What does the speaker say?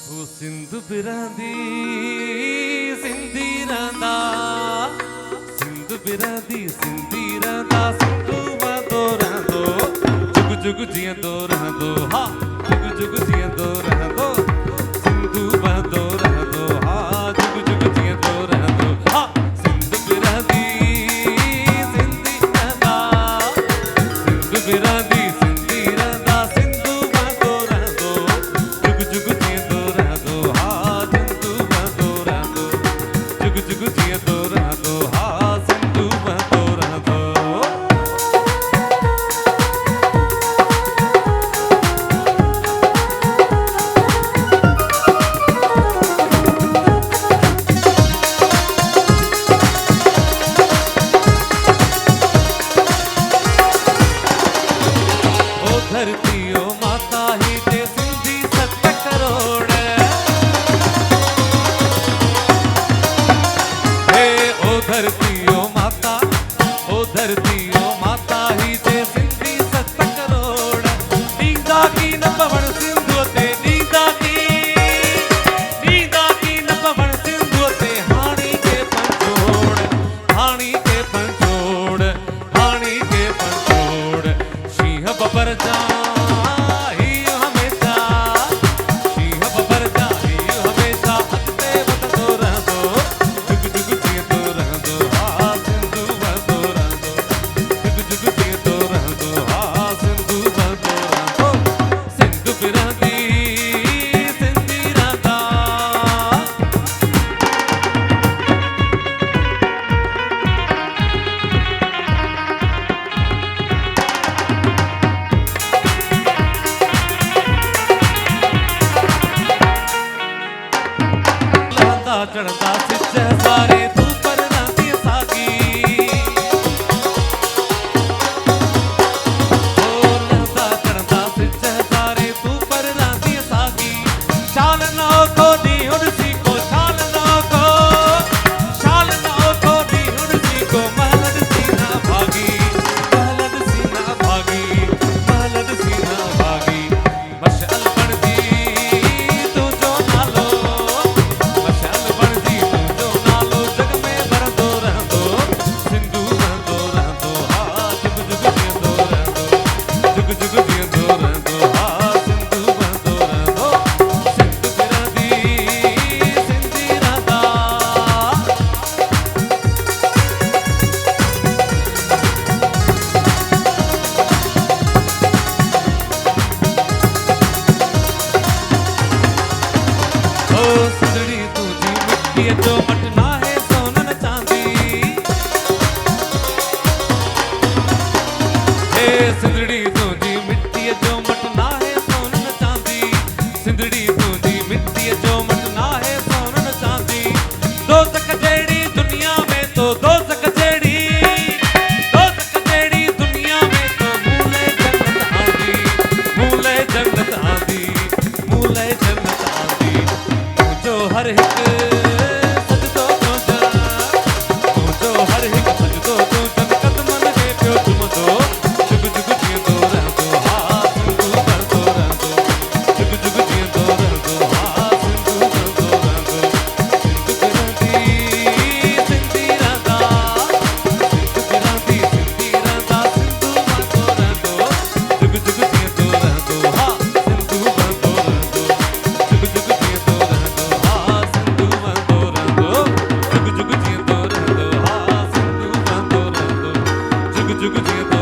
ਉਹ ਸਿੰਧ ਬਿਰਾਂ ਦੀ ਸਿੰਧੀਰਾਂ ਦਾ ਸਿੰਧ ਬਿਰਾਂ ਦੀ ਸਿੰਧੀਰਾਂ ਦਾ ਸਿੰਧੂਆਂ ਦੋਰਾਂ ਦੋ ਜੁਗ ਜੁਗ ਜੀਂਦੋ ਰਹਿੰਦੋ ਹਾਂ ਜੁਗ ਜੁਗ ਜੀਂਦੋ ਰਹਿੰਦੋ ਸਿੰਧੂਆਂ ਦੋਰਾਂ ਦੋ ਹਾਂ ਜੁਗ ਜੁਗ ਜੀਂਦੋ ਰਹਿੰਦੋ ਹਾਂ ਸਿੰਧ ਬਿਰਾਂ ਦੀ ਸਿੰਧੀਰਾਂ ਦਾ ਸਿੰਧ ਬਿਰਾਂ ਦੀ धरती ओ माता ही ते सिंधी 7 करोड़ हे ओ धरती ओ माता ही ते सिंधी 7 करोड़ नींदा की न पवन सिंधु ते नींदा की न पवन सिंधु ते हाणी के पंचोड़ सिंह बबर जा चढ़ता सिच सारे तू पर नाती सागी चढ़ता सिच सारे तू पर नाती सागी शाल ना को दी उड़सी को शाल ना को दी उड़सी को महलद सीना भागी मशअल बनती तू जो नालो जो मटना है सोनन चांदी हे सिंधड़ी तुझी मिट्टी जो मटना है सोनन चांदी सिंधड़ी तुझी मिट्टी जो मटना है सोनन चांदी दो तक जेड़ी दुनिया में तो दो तक जेड़ी दुनिया में तो मूले जन्नत आंदी जो हर एक जुग जुग जिंदो